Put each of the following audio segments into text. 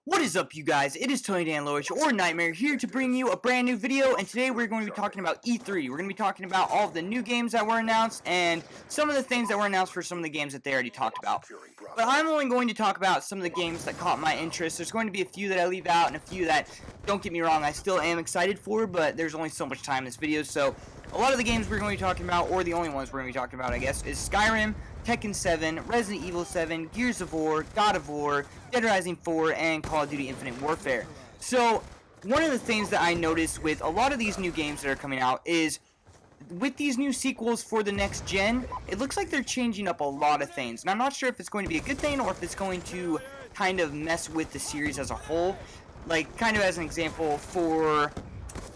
What is up, you guys? It is Tony Danilovich, or Nightmare, here to bring you a brand new video, and today we're going to be talking about E3. We're going to be talking about all of the new games that were announced, and some of the things that were announced for some of the games that they already talked about. But I'm only going to talk about some of the games that caught my interest. There's going to be a few that I leave out, and a few that, don't get me wrong, I still am excited for, but there's only so much time in this video, so a lot of the games we're going to be talking about, or the only ones we're going to be talking about, I guess, is Skyrim, Tekken 7, Resident Evil 7, Gears of War, God of War, Dead Rising 4, and Call of Duty Infinite Warfare. So, one of the things that I noticed with a lot of these new games that are coming out is, with these new sequels for the next gen, it looks like they're changing up a lot of things. And I'm not sure if it's going to be a good thing, or if it's going to kind of mess with the series as a whole. Like, kind of as an example, for,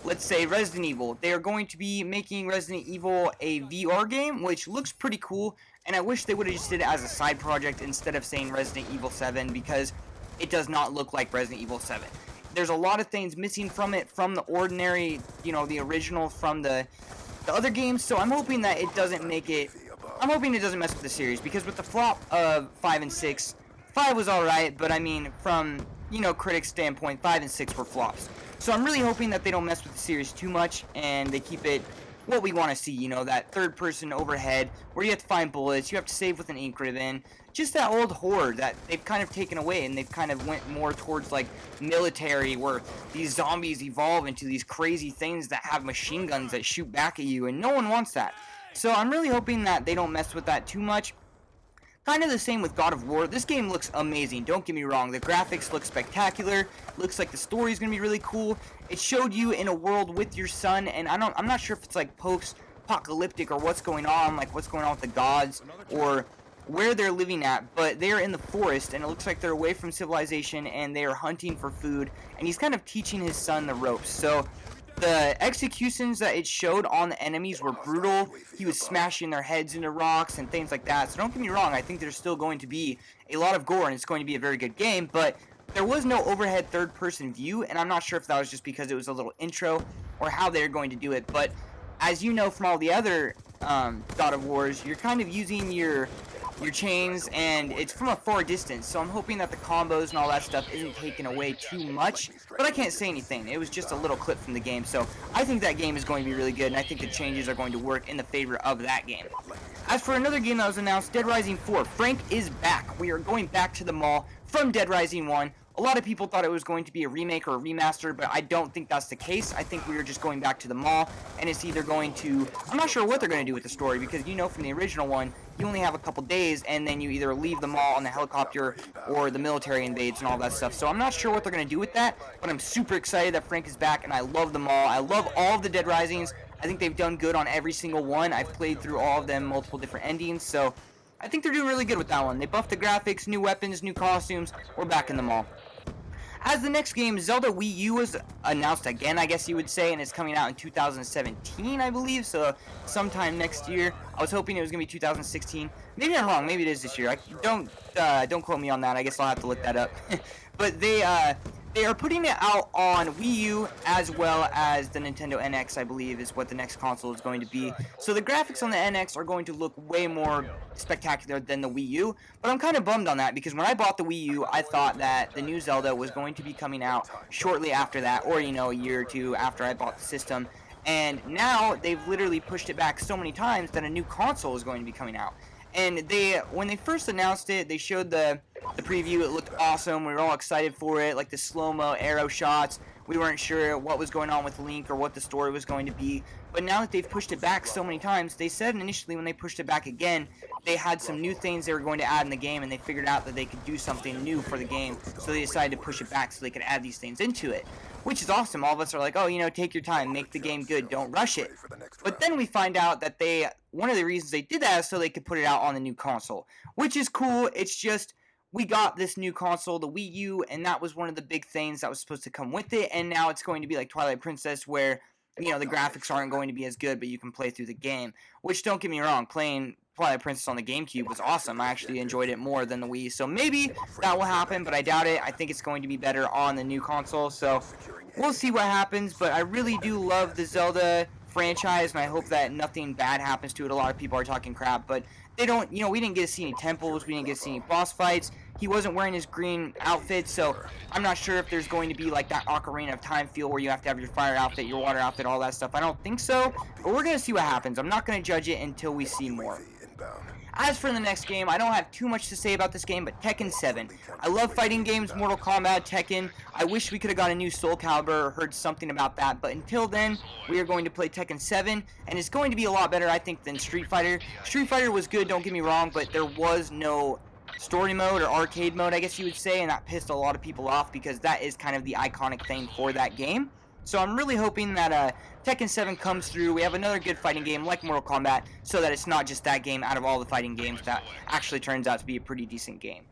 let's say, Resident Evil. They are going to be making Resident Evil a VR game, which looks pretty cool. And I wish they would have just did it as a side project instead of saying Resident Evil 7, because it does not look like Resident Evil 7. There's a lot of things missing from it, from the ordinary, you know, the original, from the other games. So I'm hoping that it doesn't make it, I'm hoping it doesn't mess with the series, because with the flop of 5 and 6, 5 was alright, but I mean, from, you know, critics' standpoint, 5 and 6 were flops. So I'm really hoping that they don't mess with the series too much, and they keep it what we want to see, you know, that third-person overhead, where you have to find bullets, you have to save with an ink ribbon, just that old horror that they've kind of taken away, and they've kind of went more towards, like, military, where these zombies evolve into these crazy things that have machine guns that shoot back at you, and no one wants that. So I'm really hoping that they don't mess with that too much. Kind of the same with God of War. This game looks amazing, don't get me wrong. The graphics look spectacular. Looks like the story is going to be really cool. It showed you in a world with your son, and I'm not sure if it's like post-apocalyptic or what's going on, like what's going on with the gods or where they're living at, but they're in the forest, and it looks like they're away from civilization, and they are hunting for food, and he's kind of teaching his son the ropes. So the executions that it showed on the enemies were brutal. He was smashing their heads into rocks and things like that. So don't get me wrong, I think there's still going to be a lot of gore, and it's going to be a very good game, but there was no overhead third-person view, and I'm not sure if that was just because it was a little intro or how they're going to do it. But as you know from all the other God of Wars, you're kind of using your chains, and it's from a far distance, so I'm hoping that the combos and all that stuff isn't taken away too much, but I can't say anything. It was just a little clip from the game, so I think that game is going to be really good, and I think the changes are going to work in the favor of that game. As for another game that was announced, Dead Rising 4, Frank is back. We are going back to the mall from Dead Rising 1. A lot of people thought it was going to be a remake or a remaster, but I don't think that's the case. I think we are just going back to the mall, and it's either going to, I'm not sure what they're going to do with the story, because you know from the original one, you only have a couple days, and then you either leave the mall on the helicopter, or the military invades and all that stuff. So I'm not sure what they're going to do with that, but I'm super excited that Frank is back, and I love the mall. I love all of the Dead Risings. I think they've done good on every single one. I've played through all of them, multiple different endings, so I think they're doing really good with that one. They buffed the graphics, new weapons, new costumes. We're back in the mall. As the next game, Zelda Wii U was announced again, I guess you would say, and it's coming out in 2017, I believe, so sometime next year. I was hoping it was going to be 2016. Maybe I'm wrong, maybe it is this year. Don't quote me on that, I guess I'll have to look that up. But they are putting it out on Wii U as well as the Nintendo NX, I believe, is what the next console is going to be. So the graphics on the NX are going to look way more spectacular than the Wii U, but I'm kind of bummed on that, because when I bought the Wii U, I thought that the new Zelda was going to be coming out shortly after that, or, you know, a year or two after I bought the system. And now they've literally pushed it back so many times that a new console is going to be coming out. And when they first announced it, they showed the preview. It looked awesome. We were all excited for it, like the slow-mo arrow shots. We weren't sure what was going on with Link or what the story was going to be. But now that they've pushed it back so many times, they said initially when they pushed it back again, they had some new things they were going to add in the game, and they figured out that they could do something new for the game. So they decided to push it back so they could add these things into it, which is awesome. All of us are like, oh, you know, take your time, make the game good, don't rush it. But then we find out that one of the reasons they did that is so they could put it out on the new console, which is cool. It's just, we got this new console, the Wii U, and that was one of the big things that was supposed to come with it, and now it's going to be like Twilight Princess, where, you know, the graphics aren't going to be as good, but you can play through the game, which, don't get me wrong, playing Twilight Princess on the GameCube was awesome. I actually enjoyed it more than the Wii, so maybe that will happen, but I doubt it. I think it's going to be better on the new console, so we'll see what happens, but I really do love the Zelda franchise, and I hope that nothing bad happens to it. A lot of people are talking crap, but they don't, you know, we didn't get to see any temples, we didn't get to see any boss fights. he wasn't wearing his green outfit, so I'm not sure if there's going to be like that Ocarina of Time feel where you have to have your fire outfit, your water outfit, all that stuff. I don't think so, but we're going to see what happens. I'm not going to judge it until we see more. As for the next game, I don't have too much to say about this game, but Tekken 7. I love fighting games, Mortal Kombat, Tekken. I wish we could have got a new Soul Calibur or heard something about that, but until then, we are going to play Tekken 7, and it's going to be a lot better, I think, than Street Fighter. Street Fighter was good, don't get me wrong, but there was no story mode or arcade mode, I guess you would say, and that pissed a lot of people off because that is kind of the iconic thing for that game. So I'm really hoping that Tekken 7 comes through. We have another good fighting game like Mortal Kombat, so that it's not just that game out of all the fighting games that actually turns out to be a pretty decent game.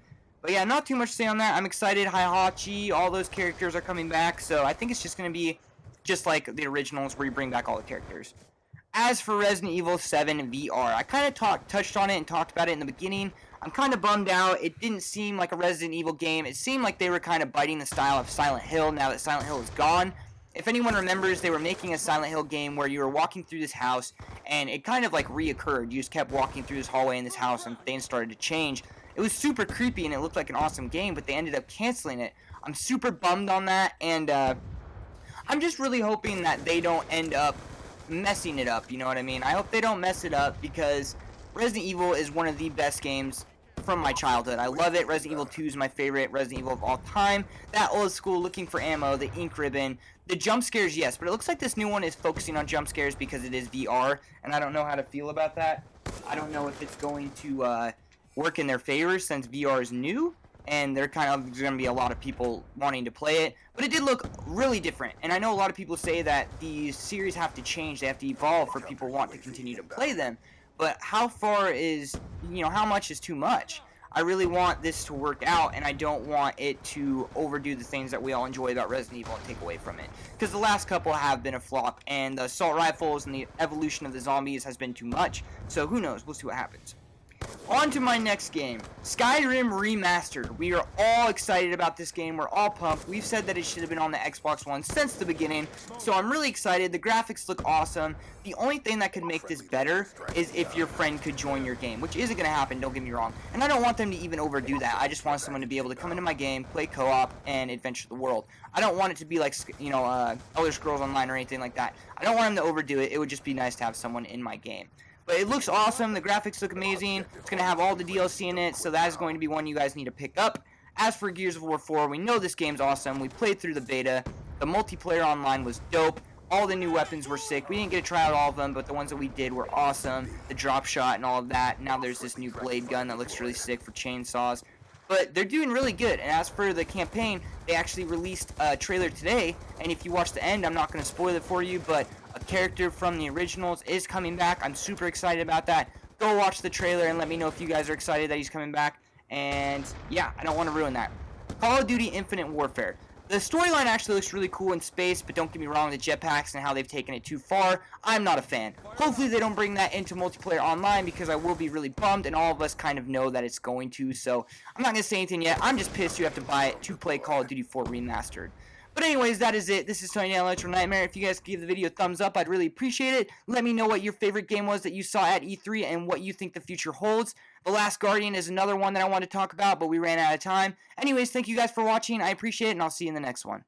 But yeah, not too much to say on that. I'm excited. Heihachi, all those characters are coming back, so I think it's just going to be just like the originals where you bring back all the characters. As for Resident Evil 7 VR, I kind of touched on it and talked about it in the beginning. I'm kind of bummed out. It didn't seem like a Resident Evil game. It seemed like they were kind of biting the style of Silent Hill now that Silent Hill is gone. If anyone remembers, they were making a Silent Hill game where you were walking through this house, and it kind of like reoccurred. You just kept walking through this hallway in this house, and things started to change. It was super creepy, and it looked like an awesome game, but they ended up canceling it. I'm super bummed on that, and I'm just really hoping that they don't end up messing it up, you know what I mean? I hope they don't mess it up, because Resident Evil is one of the best games from my childhood. I love it. Resident Evil 2 is my favorite Resident Evil of all time. That old school looking for ammo, the ink ribbon, the jump scares, yes, but it looks like this new one is focusing on jump scares because it is VR, and I don't know how to feel about that. I don't know if it's going to work in their favor since VR is new, and there's going to be a lot of people wanting to play it, but it did look really different, and I know a lot of people say that these series have to change, they have to evolve for people want to continue to play them, but how far is, how much is too much? I really want this to work out, and I don't want it to overdo the things that we all enjoy about Resident Evil and take away from it. Because the last couple have been a flop, and the assault rifles and the evolution of the zombies has been too much, so who knows, we'll see what happens. On to my next game, Skyrim Remastered. We are all excited about this game. We're all pumped. We've said that it should have been on the Xbox One since the beginning, so I'm really excited. The graphics look awesome. The only thing that could make this better is if your friend could join your game, which isn't going to happen, don't get me wrong. And I don't want them to even overdo that. I just want someone to be able to come into my game, play co-op, and adventure the world. I don't want it to be like, Elder Scrolls Online or anything like that. I don't want them to overdo it. It would just be nice to have someone in my game. But it looks awesome. The graphics look amazing. It's going to have all the DLC in it, so that is going to be one you guys need to pick up. As for Gears of War 4, we know this game's awesome. We played through the beta. The multiplayer online was dope. All the new weapons were sick. We didn't get to try out all of them, but the ones that we did were awesome. The drop shot and all of that. Now there's this new blade gun that looks really sick for chainsaws. But they're doing really good. And as for the campaign, they actually released a trailer today. And if you watch the end, I'm not going to spoil it for you, but a character from the originals is coming back. I'm super excited about that. Go watch the trailer and let me know if you guys are excited that he's coming back. And yeah, I don't want to ruin that. Call of Duty Infinite Warfare. The storyline actually looks really cool in space, but don't get me wrong, the jetpacks and how they've taken it too far, I'm not a fan. Hopefully they don't bring that into multiplayer online, because I will be really bummed, and all of us kind of know that it's going to, so I'm not going to say anything yet. I'm just pissed you have to buy it to play Call of Duty 4 Remastered. But anyways, that is it. This is Tony Danilovich from Nightmare. If you guys could give the video a thumbs up, I'd really appreciate it. Let me know what your favorite game was that you saw at E3 and what you think the future holds. The Last Guardian is another one that I want to talk about, but we ran out of time. Anyways, thank you guys for watching. I appreciate it, and I'll see you in the next one.